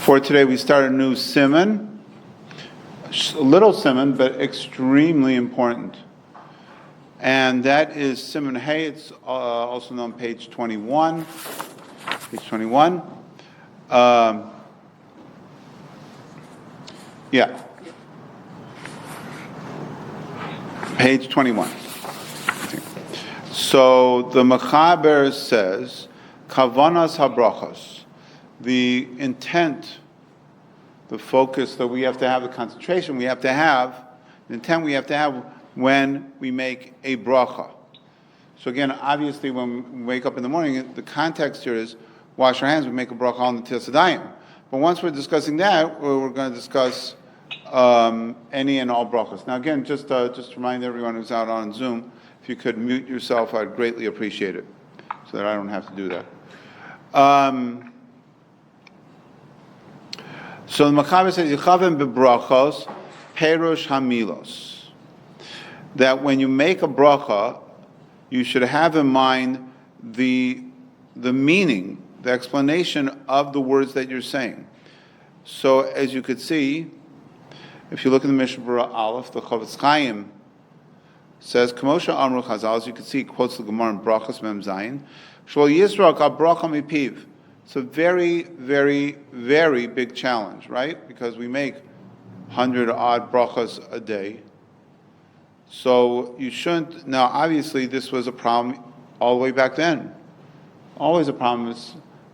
For today, we start a new siman, a little siman, but extremely important. And that is siman hey. It's also known page 21. Page 21. Page 21. So the Mechaber says, Kavanas habrachos. The intent, the focus that we have to have, the concentration we have to have, the intent we have to have when we make a bracha. So again, obviously when we wake up in the morning, the context here is wash our hands, we make a bracha on the Tilas Yadayim. But once we're discussing that, we're going to discuss any and all brachas. Now again, just to remind everyone who's out on Zoom, if you could mute yourself, I'd greatly appreciate it, so that I don't have to do that. So the Mechaber says, Yichavim bebrachos, perush hamilos. That when you make a bracha, you should have in mind the meaning, the explanation of the words that you're saying. So as you could see, if you look at the Mishnah Berurah Aleph, the Chavetz Chaim says, Kamosha Amru Chazal, as you can see, he quotes the Gemara in Brachos Mem Zayin, Shol Yisrak HaBracha Mipiv. It's a very, very, very big challenge, right? Because we make 100-odd brachas a day. So you shouldn't, now obviously this was a problem all the way back then. Always a problem.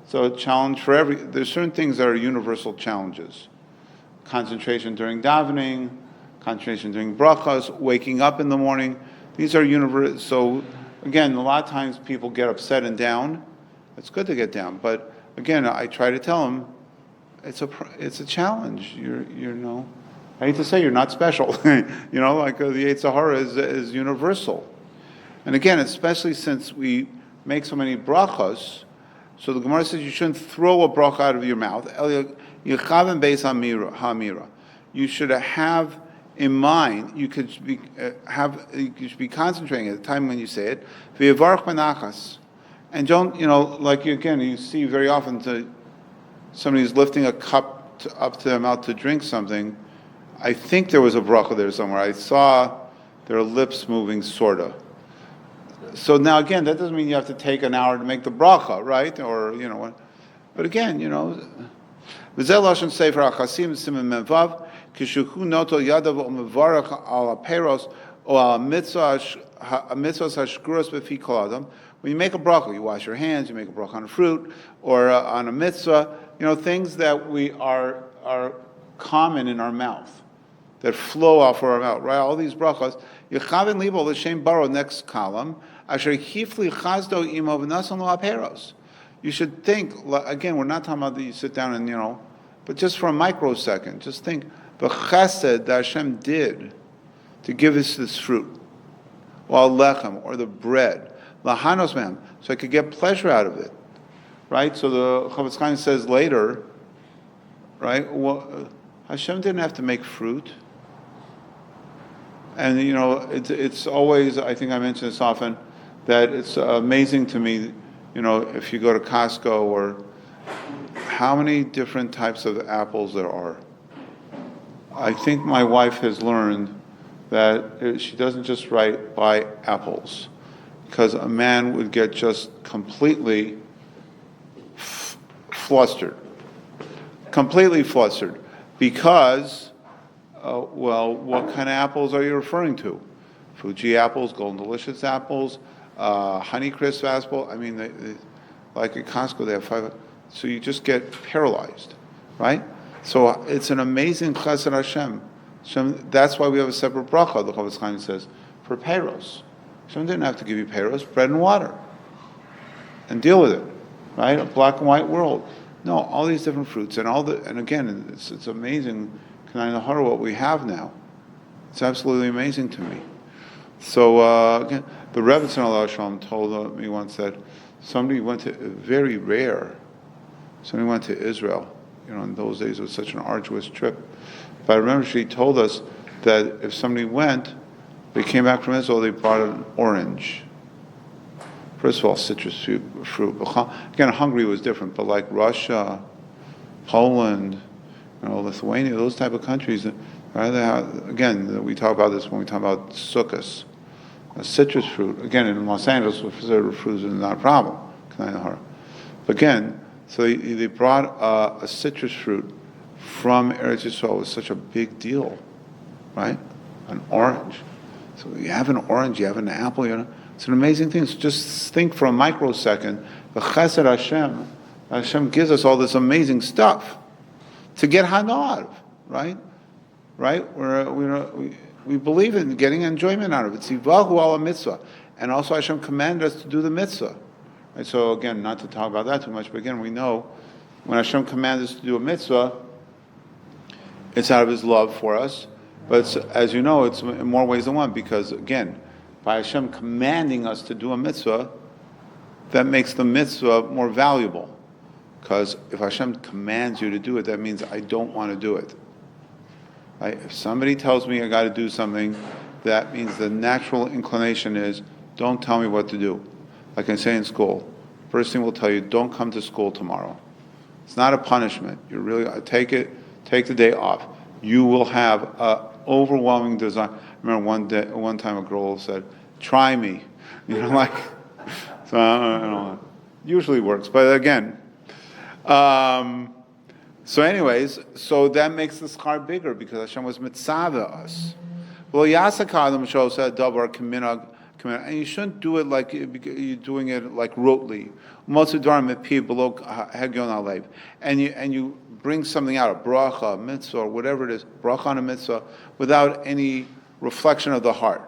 So a challenge for there's certain things that are universal challenges. Concentration during davening, concentration during brachas, waking up in the morning. These are universal. So again, a lot of times people get upset and down. It's good to get down, but again, I try to tell them it's a challenge. I hate to say you're not special. Like the Yetzer Hara is universal. And again, especially since we make so many brachas, so the Gemara says you shouldn't throw a bracha out of your mouth. You should have in mind. You should be concentrating at the time when you say it. And don't, you see very often somebody's lifting a cup up to their mouth to drink something. I think there was a bracha there somewhere. I saw their lips moving, sorta. So now again, that doesn't mean you have to take an hour to make the bracha, right? Or, but again, V'zeh lashon sefer HaChasim siman menvav kishuchu noto yadav u'mevarach al haperos or al mitzvahs hashkuros b'fi kol adam. When you make a bracha, you wash your hands, you make a bracha on a fruit, or on a mitzvah, things that we are common in our mouth, that flow off of our mouth, right? All these brachas. Yechavin libo l'shem baro, next column, asher hifli chazdo imo v'nasan lo haperos. You should think, again, we're not talking about that you sit down and, but just for a microsecond, just think, the chesed that Hashem did to give us this fruit, or lechem, or the bread, lahanos ma'am, so I could get pleasure out of it, right? So the Chavetz Chaim says later, right? Well, Hashem didn't have to make fruit, and it's always. I think I mention this often, that it's amazing to me, if you go to Costco or how many different types of apples there are. I think my wife has learned that she doesn't just buy apples, because a man would get just completely flustered, because, what kind of apples are you referring to? Fuji apples, Golden Delicious apples, Honeycrisp apples. I mean, like at Costco, they have 5. So you just get paralyzed, right? So it's an amazing chesed Hashem. That's why we have a separate bracha, the Chavetz Chaim says, for peros. Hashem didn't have to give you peros, bread and water, and deal with it, right? A black and white world. No, all these different fruits and again, it's amazing, what we have now. It's absolutely amazing to me. So again, the Rebbe Shalom told me once that somebody went to Israel. In those days it was such an arduous trip. But I remember she told us that if somebody went, they came back from Israel, they brought an orange. First of all, citrus fruit. Again, Hungary was different, but like Russia, Poland, Lithuania, those type of countries. Again, we talk about this when we talk about sukkahs. A citrus fruit, again, in Los Angeles, citrus fruit is not a problem. But again, so they brought a citrus fruit from Eretz Yisrael. It was such a big deal, right? An orange. So you have an orange, you have an apple, it's an amazing thing. So just think for a microsecond, the Chesed Hashem gives us all this amazing stuff to get hana, right? Right? We believe in getting enjoyment out of it. Tzivahu ala mitzvah. And also Hashem commanded us to do the mitzvah. Right? So again, not to talk about that too much, but again, we know when Hashem commands us to do a mitzvah, it's out of His love for us. But as you know, it's in more ways than one, because again, by Hashem commanding us to do a mitzvah, that makes the mitzvah more valuable. Because if Hashem commands you to do it, that means I don't want to do it. Right? If somebody tells me I got to do something, that means the natural inclination is, don't tell me what to do. Like I say in school, first thing we'll tell you, don't come to school tomorrow. It's not a punishment. You really take the day off. You will have an overwhelming desire. I remember one time a girl said, "Try me," So I don't know. Usually works, but again. So anyways, so that makes the schar bigger because Hashem was mitzvah us. Well, Yasakadam shows that davar kaminag, and you shouldn't do it like you're doing it like rotely. And you bring something out, a bracha, a mitzvah, or whatever it is, bracha on a mitzvah, without any reflection of the heart.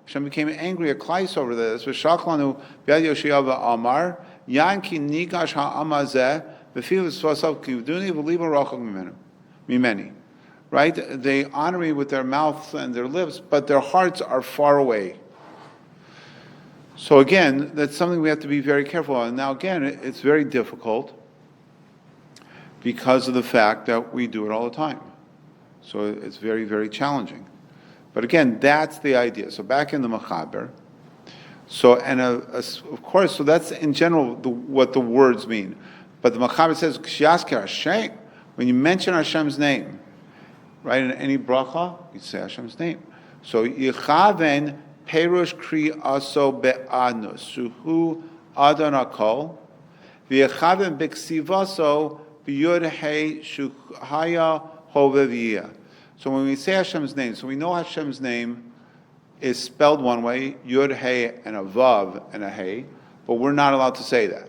Hashem became angry at Klais over this. Yanki nigash ha'amazeh b'fiv svasav kivduni v'liba rachok mimeni. Right? They honor me with their mouths and their lips, but their hearts are far away. So again, that's something we have to be very careful of. And now again, it's very difficult because of the fact that we do it all the time. So it's very, very challenging. But again, that's the idea. So back in the Mechaber. So, and of course, so that's in general what the words mean. But the Mechaber says, Kshiasker Hashem, when you mention Hashem's name, right, in any bracha, you say Hashem's name. So, Yichaven Perush Kri Aso Be'anus, Suhu Adon Akol, V'yichaven B'ksivaso B'yud Hei Shuhaya Hoveviyah. So when we say Hashem's name, so we know Hashem's name is spelled one way, Yud, Hey, and a Vav, and a Hey, but we're not allowed to say that.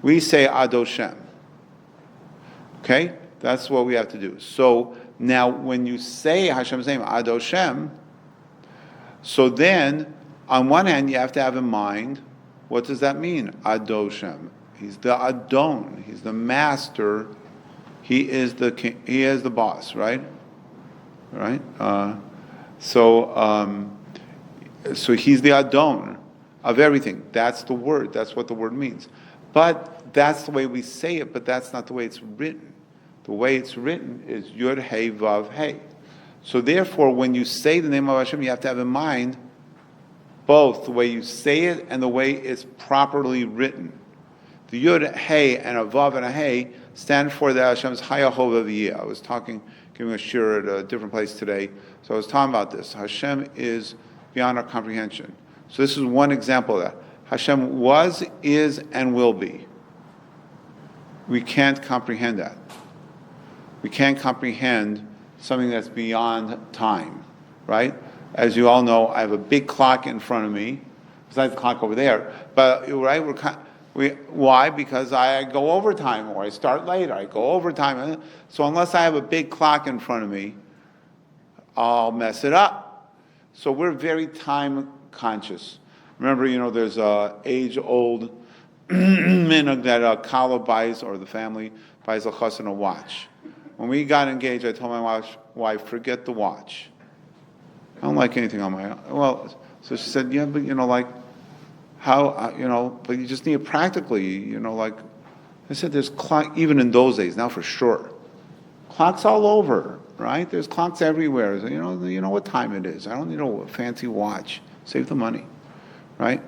We say Adoshem. Okay? That's what we have to do. So now when you say Hashem's name, Adoshem, so then, on one hand, you have to have in mind, what does that mean, Adoshem? He's the Adon, he's the master, he is the king, he is the boss, right? Right? So he's the Adon of everything. That's the word. That's what the word means. But that's the way we say it, but that's not the way it's written. The way it's written is Yud, Hey, Vav, Hey. So therefore, when you say the name of Hashem, you have to have in mind both the way you say it and the way it's properly written. The Yud, Hey, and a Vav and a Hey stand for the Hashem's Hayahov V'yeh. I was giving a shir at a different place today. So I was talking about this. Hashem is beyond our comprehension. So this is one example of that. Hashem was, is, and will be. We can't comprehend that. We can't comprehend something that's beyond time, right? As you all know, I have a big clock in front of me, besides the clock over there. But right, why? Because I go overtime, or I start later. I go overtime. So unless I have a big clock in front of me, I'll mess it up. So we're very time conscious. Remember, there's a age-old minhag that Kala buys, or the family buys a chassan a watch. When we got engaged, I told my wife, forget the watch. I don't like anything on my own. Well, so she said, yeah, but how, but you just need it practically, like, I said, there's clock, even in those days, now for sure. Clocks all over, right? There's clocks everywhere. You know what time it is. I don't need a fancy watch. Save the money, right?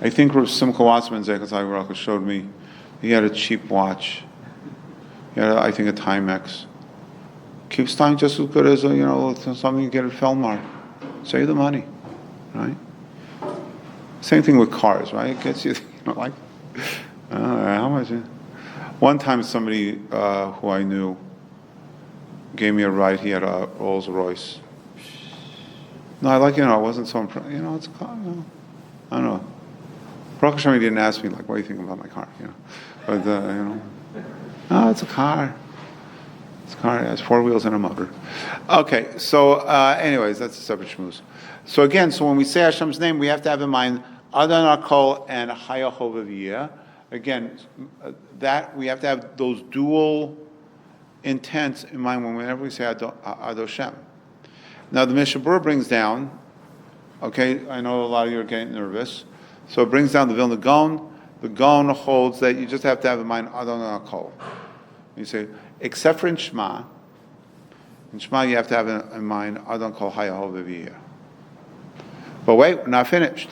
I think Rav Simcha Watzman Zekas Baruch showed me. He had a cheap watch. He had, I think, a Timex. Keeps time just as good as something you get at Felmar. Save the money, right? Same thing with cars, right? It gets you, like, how much? One time, somebody who I knew gave me a ride. He had a Rolls Royce. No, I wasn't so impressed. It's a car. I don't know. Baruch Hashem, he didn't ask me, like, what do you think about my car? But no, it's a car. It's a car. It has 4 wheels and a motor. Okay, so anyways, that's a separate shmooze. So again, when we say Hashem's name, we have to have in mind Adon Akol and Haya Hovaviyah. Again, that we have to have those dual intents in mind whenever we say Adoshem. Now the Mishnah Berurah brings down, okay, I know a lot of you are getting nervous, so it brings down the Vilna Gaon. The Gaon holds that you just have to have in mind Adon Akol. You say, except for in Shema you have to have in mind Adon Kol Haya Hovaviyah. But wait, we're not finished.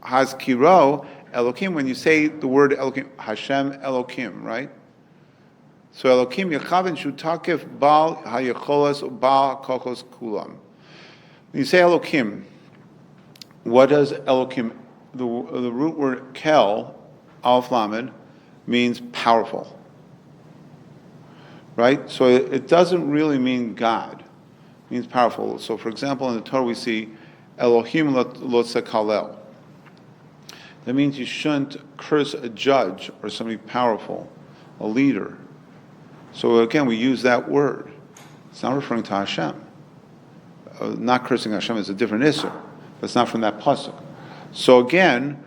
Has kiro Elokim, when you say the word Elokim, Hashem Elokim, right? So Elokim Yechaven Shutakif Baal Hayacholas Baal Kokos Kulam. When you say Elokim, what does Elokim? The root word Kel, Alf Lamed, means powerful, right? So it doesn't really mean God. It means powerful. So, for example, in the Torah we see Elohim lo tzekalel. That means you shouldn't curse a judge or somebody powerful, a leader. So again, we use that word. It's not referring to Hashem. Not cursing Hashem is a different issue, but it's not from that pasuk. So again,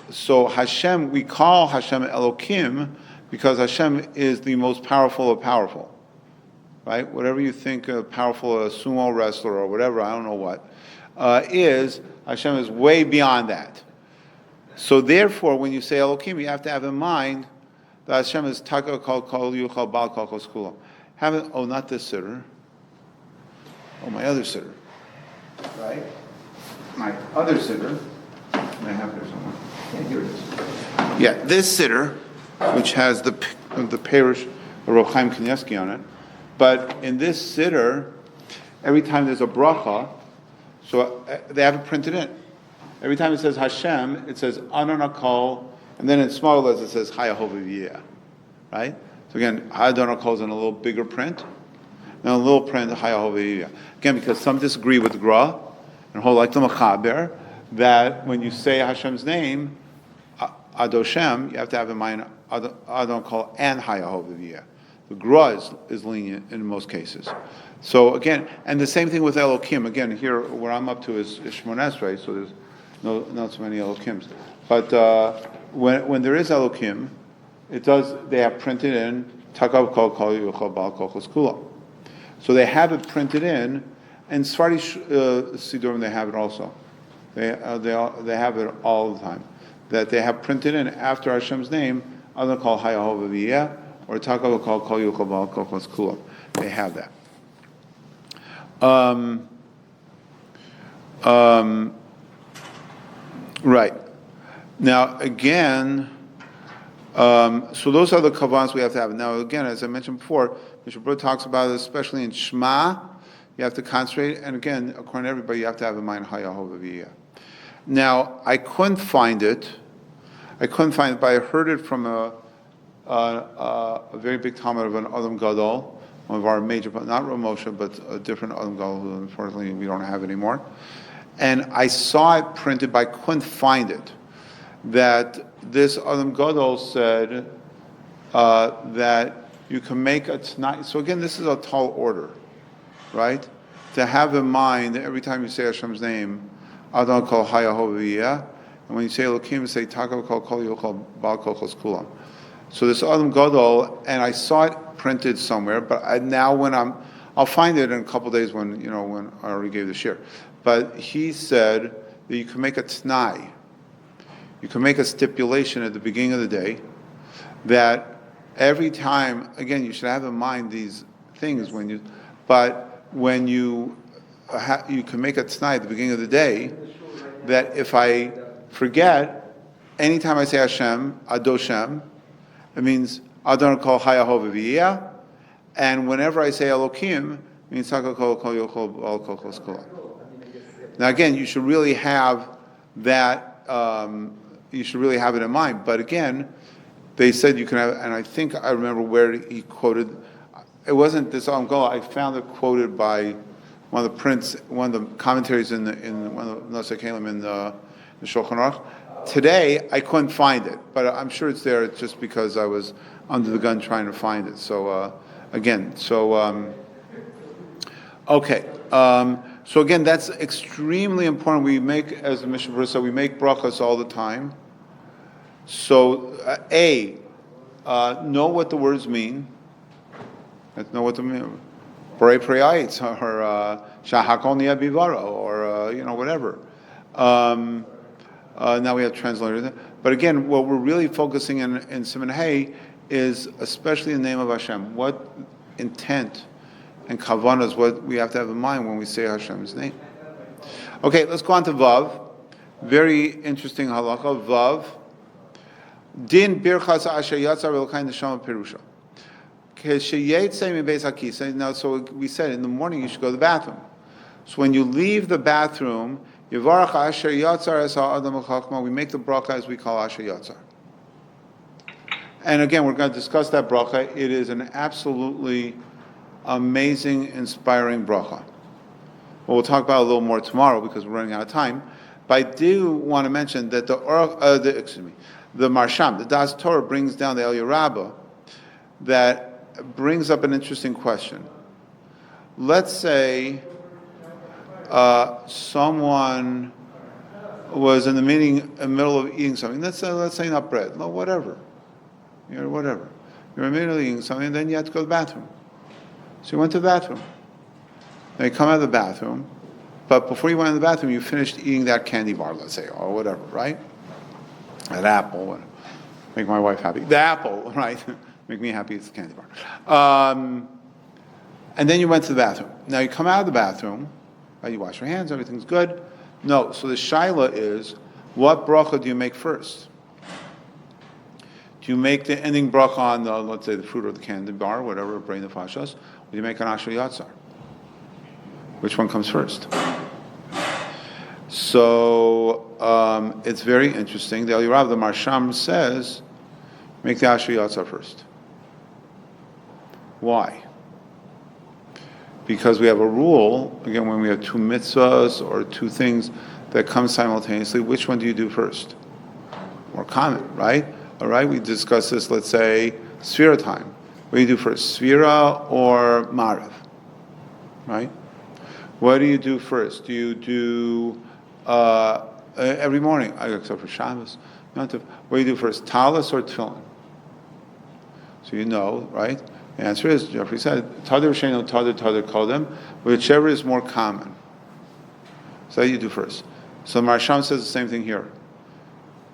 Hashem, we call Hashem Elokim because Hashem is the most powerful of powerful. Right? Whatever you think a powerful, a sumo wrestler or whatever, I don't know what, Hashem is way beyond that. So therefore, when you say Elokim, you have to have in mind that Hashem is Taka Kol Kol Yuchal Bal Kol Kos Kulam. Not this siddur. My other siddur. Right? My other siddur. I have it somewhere. Yeah, here it is. Yeah, this siddur, which has the parish of Rav Chaim Kanievsky on it. But in this siddur, every time there's a bracha, so they have it printed in. Every time it says Hashem, it says Adon Akol, and then in small letters it says Haya Hovaviyah, right? So again, Adon Akol is in a little bigger print, and a little print Haya Hovaviyah. Again, because some disagree with the Gra and hold like the Mechaber that when you say Hashem's name, Adoshem, you have to have in mind Adon Akol and Haya Hovaviyah. The Gra is lenient in most cases. So again, and the same thing with Elokim. Again, here where I'm up to is Shmoneh Esrei, so there's not so many Elokims. But when there is Elokim, they have printed in Takav Kol Kol Yuchal Bal Kol Kos Kulam. So they have it printed in, and Sfardi Sidurim they have it also. They have it all the time. That they have printed in after Hashem's name, Adon Kol Haya Hovaviyah, or Takav Kol Kol Yuchal Bal Kol Kos Kulam. They have that. Right. Now, again, so those are the kavanas we have to have. Now, again, as I mentioned before, Mishnah Berurah talks about it, especially in Shema, you have to concentrate, and again, according to everybody, you have to have in mind Haya Hovaviyah. Now, I couldn't find it, but I heard it from a very big Talmud of an Adam Gadol, one of our major, not Rav Moshe, but a different Adam Gadol who unfortunately we don't have anymore. And I saw it printed, but I couldn't find it. That this Adam Gadol said that you can make a tonight. So again, this is a tall order, right? To have in mind every time you say Hashem's name, Adon Kol Haya Hovaviyah, and when you say Elokim, you say Takav Kol Kol Yuchal Bal Kol Kos Kulam. So this Adam Gadol, and I saw it printed somewhere, but I'll find it in a couple of days when I already gave the shir. But he said that you can make a t'nai, you can make a stipulation at the beginning of the day that every time, again, you should have in mind these things when you can make a t'nai at the beginning of the day that if I forget, anytime I say Hashem, Adoshem, it means Adon Kol Hayahov V'Yiyah, and whenever I say Elokim, it means Hakol Kol Kol Yochol Al Kol Kol Skola. Now again, you should really have that. You should really have it in mind. But again, they said you can have, and I think I remember where he quoted. It wasn't this Gola. I found it quoted by one of the commentaries in one of the Nosei Kalim in the Shulchan Aruch. Today I couldn't find it, but I'm sure it's there. It's just because I was under the gun trying to find it. So okay. So again, that's extremely important. We make, as the Mishnah said, we make brachas all the time. So know what the words mean. Know what they mean. Borei Priyayitz, or Shahakol Niyah Bivaro, or whatever. Now we have translators. But again, what we're really focusing in Siman Hey is especially the name of Hashem. What intent and kavanah is what we have to have in mind when we say Hashem's name. Okay, let's go on to Vav. Very interesting halakha. Vav. Din birchas asher yatzar v'lokayin neshama perusha. Now, so we said in the morning you should go to the bathroom. So when you leave the bathroom, Yivarach asher yatzar es ha'adam chachma, we make the bracha as we call asher yatzar. And again, we're going to discuss that bracha. It is an absolutely amazing, inspiring bracha. Well, we'll talk about it a little more tomorrow because we're running out of time. But I do want to mention that the Marsham, the Das Torah, brings down the Eliyah Rabbah that brings up an interesting question. Let's say someone was in the middle of eating something. Let's say not bread, no, whatever. Whatever. You're in the middle of eating something, and then you have to go to the bathroom. So you went to the bathroom. Then you come out of the bathroom, but before you went to the bathroom, you finished eating that candy bar, let's say, or whatever, right? That apple, make my wife happy. The apple, right? Make me happy, it's the candy bar. And then you went to the bathroom. Now you come out of the bathroom, right? You wash your hands, everything's good. No, so the shaila is, what bracha do you make first? Do you make the ending bracha on the, let's say, the fruit or the candy bar, whatever, brain the fashas, or do you make an asher yatzar? Which one comes first? So it's very interesting. The Eliyah Rabbah, the Marsham, says, make the asher yatzar first. Why? Because we have a rule, again, when we have two mitzvahs or two things that come simultaneously, which one do you do first? More common, right? All right, we discussed this, let's say, Sfira time. What do you do first, Sfira or Mariv? Right? What do you do first? Do you do every morning, except for Shabbos? What do you do first, Talis or Tefillin? So you know, right? The answer is, Jeffrey said, Tadir Sheno, Tadir Kodem, whichever is more common. So that you do first. So Marsham says the same thing here.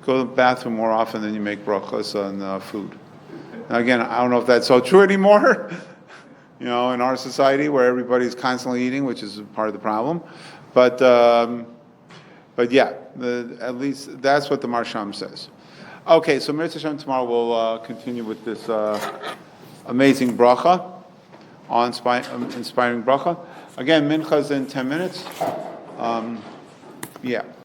Go to the bathroom more often than you make brachas on food. Now again, I don't know if that's so true anymore, in our society where everybody's constantly eating, which is part of the problem. But yeah, at least that's what the Marsham says. Okay, so Mirza Hashem, tomorrow we'll continue with this amazing bracha, inspiring bracha. Again, mincha's in 10 minutes. Yeah.